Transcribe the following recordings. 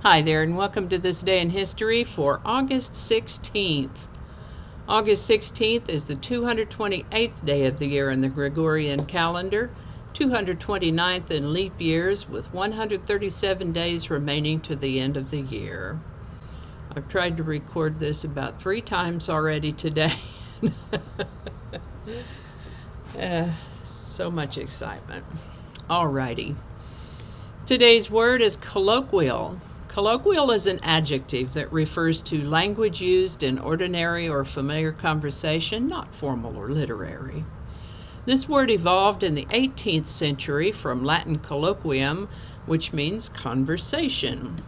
Hi there, and welcome to this day in history for August 16th. August 16th is the 228th day of the year in the Gregorian calendar, 229th in leap years, with 137 days remaining to the end of the year. I've tried to record this about 3 times already today. So much excitement. Alrighty. Today's word is colloquial. Colloquial is an adjective that refers to language used in ordinary or familiar conversation, not formal or literary. This word evolved in the 18th century from Latin colloquium, which means conversation.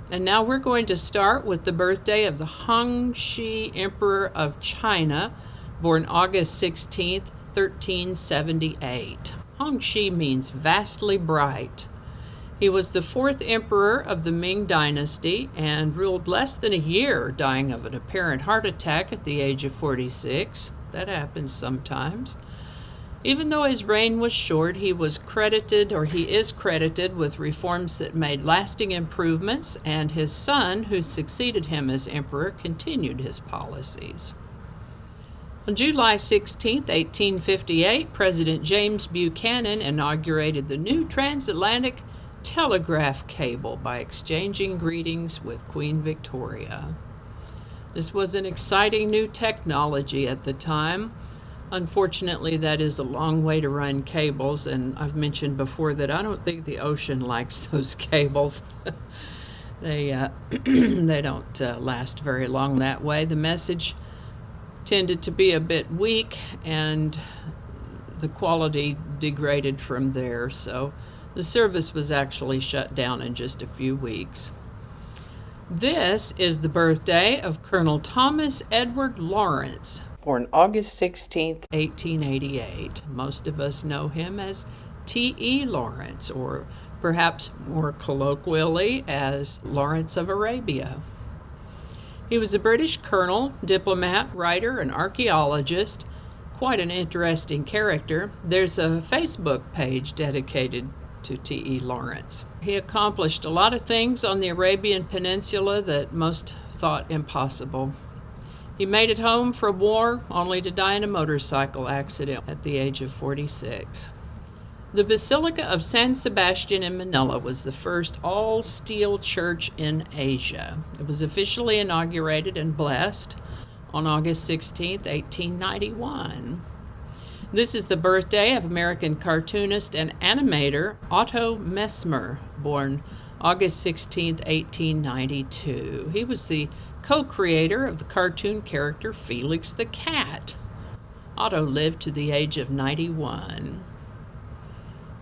And now we're going to start with the birthday of the Hongxi Emperor of China, born August 16th, 1378. Hongxi means vastly bright. He was the 4th emperor of the Ming dynasty and ruled less than a year, dying of an apparent heart attack at the age of 46. That happens sometimes. Even though his reign was short, he is credited with reforms that made lasting improvements, and his son, who succeeded him as emperor, continued his policies. On July 16, 1858, President James Buchanan inaugurated the new Transatlantic Telegraph cable by exchanging greetings with Queen Victoria. This was an exciting new technology at the time. Unfortunately, that is a long way to run cables, and I've mentioned before that I don't think the ocean likes those cables. They don't last very long that way. The message tended to be a bit weak, and the quality degraded from there, so the service was actually shut down in just a few weeks. This is the birthday of Colonel Thomas Edward Lawrence, born August 16, 1888. Most of us know him as T.E. Lawrence, or perhaps more colloquially as Lawrence of Arabia. He was a British colonel, diplomat, writer, and archaeologist. Quite an interesting character. There's a Facebook page dedicated to T.E. Lawrence. He accomplished a lot of things on the Arabian Peninsula that most thought impossible. He made it home from war only to die in a motorcycle accident at the age of 46. The Basilica of San Sebastian in Manilla was the first all-steel church in Asia. It was officially inaugurated and blessed on August 16, 1891. This is the birthday of American cartoonist and animator Otto Messmer, born August 16, 1892. He was the co-creator of the cartoon character Felix the Cat. Otto lived to the age of 91.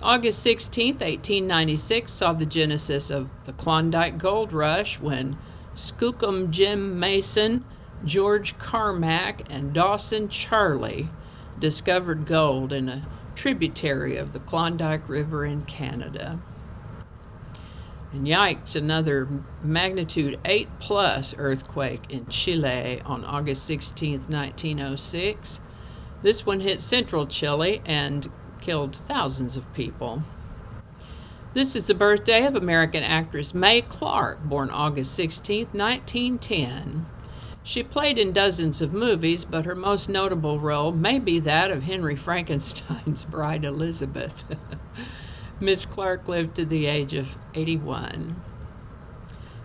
August 16, 1896 saw the genesis of the Klondike Gold Rush when Skookum Jim Mason, George Carmack, and Dawson Charlie discovered gold in a tributary of the Klondike River in Canada. And yikes, another magnitude 8+ earthquake in Chile on August 16, 1906. This one hit central Chile and killed thousands of people. This is the birthday of American actress Mae Clarke, born August 16, 1910. She played in dozens of movies, but her most notable role may be that of Henry Frankenstein's bride Elizabeth. Miss Clarke lived to the age of 81.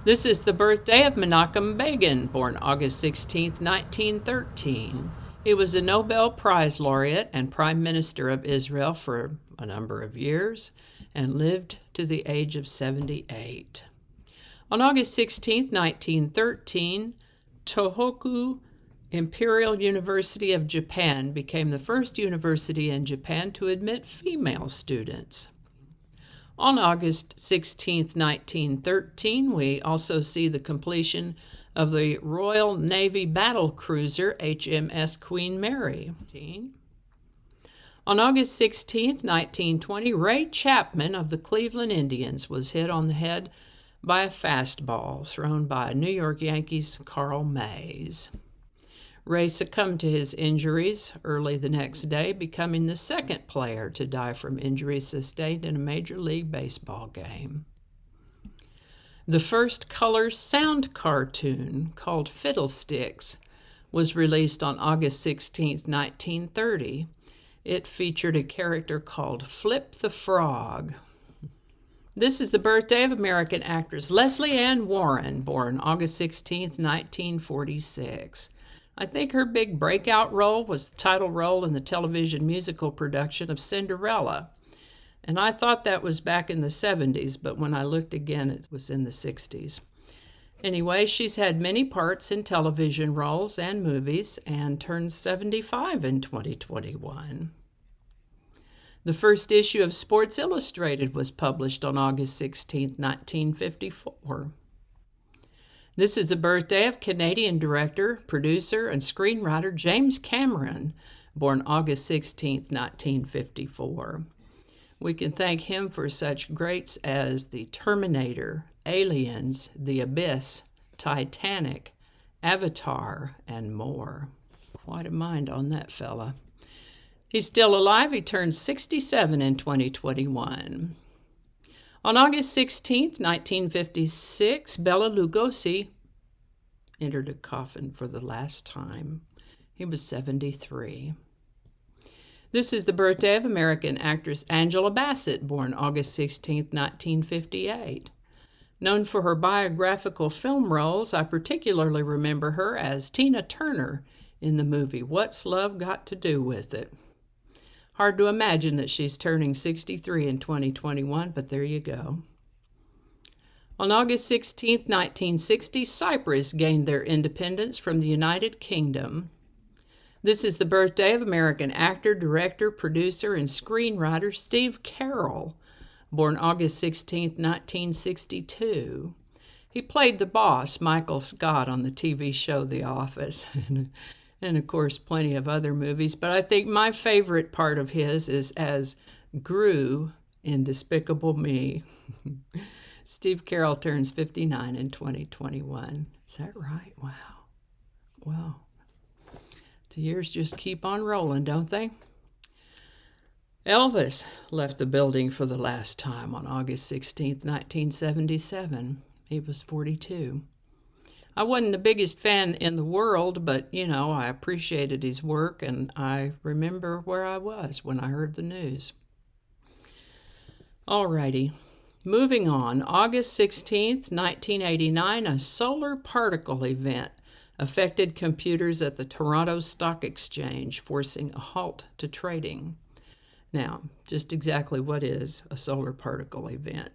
This is the birthday of Menachem, born August 16, 1913. He was a Nobel Prize laureate and Prime Minister of Israel for a number of years and lived to the age of 78. On August 16, 1913, Tohoku Imperial University of Japan became the first university in Japan to admit female students. On August 16, 1913, we also see the completion of the Royal Navy battle cruiser H.M.S. Queen Mary. On August 16, 1920, Ray Chapman of the Cleveland Indians was hit on the head by a fastball thrown by New York Yankees Carl Mays. Ray succumbed to his injuries early the next day, becoming the second player to die from injuries sustained in a Major League Baseball game. The first color sound cartoon, called Fiddlesticks, was released on August 16, 1930. It featured a character called Flip the Frog. This is the birthday of American actress Lesley Ann Warren, born August 16, 1946. I think her big breakout role was the title role in the television musical production of Cinderella. And I thought that was back in the 70s, but when I looked again, it was in the 60s. Anyway, she's had many parts in television roles and movies and turns 75 in 2021. The first issue of Sports Illustrated was published on August 16, 1954. This is the birthday of Canadian director, producer, and screenwriter James Cameron, born August 16, 1954. We can thank him for such greats as The Terminator, Aliens, The Abyss, Titanic, Avatar, and more. Quite a mind on that fella. He's still alive. He turned 67 in 2021. On August 16, 1956, Bela Lugosi entered a coffin for the last time. He was 73. This is the birthday of American actress Angela Bassett, born August 16, 1958. Known for her biographical film roles, I particularly remember her as Tina Turner in the movie What's Love Got to Do with It? Hard to imagine that she's turning 63 in 2021, but there you go. On August 16, 1960, Cyprus gained their independence from the United Kingdom. This is the birthday of American actor, director, producer, and screenwriter Steve Carell, born August 16, 1962. He played the boss, Michael Scott, on the TV show The Office, and of course plenty of other movies, but I think my favorite part of his is as Gru in Despicable Me. Steve Carell turns 59 in 2021. Is that right? Wow. Wow. The years just keep on rolling, don't they? Elvis left the building for the last time on August 16, 1977. He was 42. I wasn't the biggest fan in the world, but, I appreciated his work, and I remember where I was when I heard the news. Alrighty, moving on. August 16, 1989, a solar particle event affected computers at the Toronto Stock Exchange, forcing a halt to trading. Now, just exactly what is a solar particle event?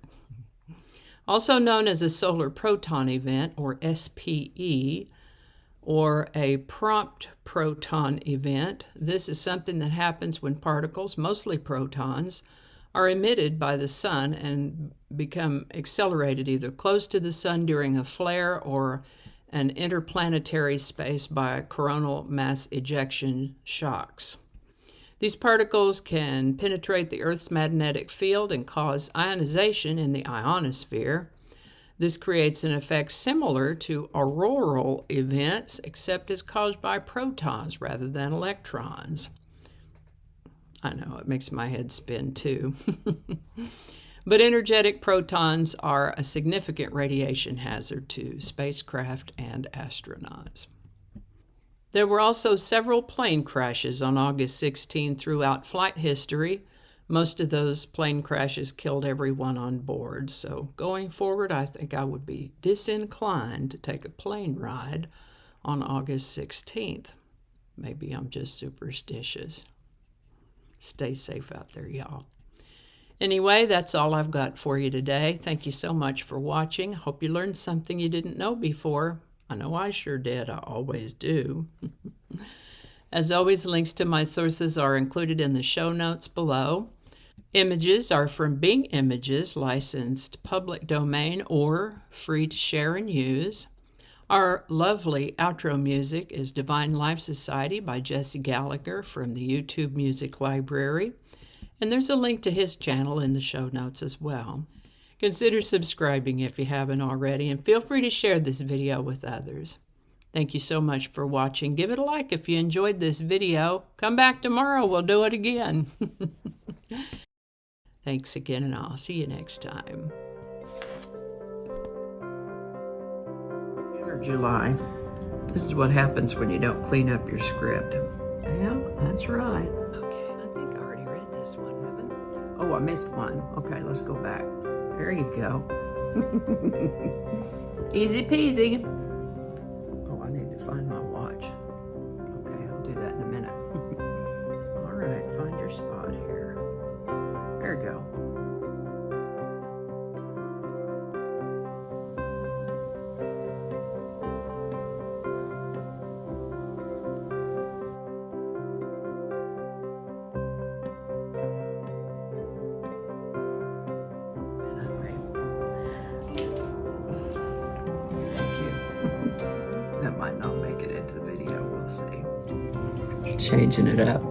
Also known as a solar proton event, or SPE, or a prompt proton event. This is something that happens when particles, mostly protons, are emitted by the sun and become accelerated either close to the sun during a flare or an interplanetary space by coronal mass ejection shocks. These particles can penetrate the Earth's magnetic field and cause ionization in the ionosphere. This creates an effect similar to auroral events, except it's caused by protons rather than electrons. I know, it makes my head spin too. But energetic protons are a significant radiation hazard to spacecraft and astronauts. There were also several plane crashes on August 16 throughout flight history. Most of those plane crashes killed everyone on board, so going forward, I think I would be disinclined to take a plane ride on August 16th. Maybe I'm just superstitious. Stay safe out there, y'all. Anyway, that's all I've got for you today. Thank you so much for watching. Hope you learned something you didn't know before. I know I sure did. I always do. As always, links to my sources are included in the show notes below. Images are from Bing Images, licensed public domain or free to share and use. Our lovely outro music is Divine Life Society by Jesse Gallagher from the YouTube Music Library. And there's a link to his channel in the show notes as well. Consider subscribing if you haven't already, and feel free to share this video with others. Thank you so much for watching. Give it a like if you enjoyed this video. Come back tomorrow, we'll do it again. Thanks again, and I'll see you next time. July. This is what happens when you don't clean up your script. Yeah, that's right. Okay, I think I already read this one, haven't I? Oh, I missed one. Okay, let's go back. There you go. Easy peasy. Oh, I need to find my watch. Okay, I'll do that in a minute. All right, find your spot here. There we go. That might not make it into the video, we'll see. Changing it up.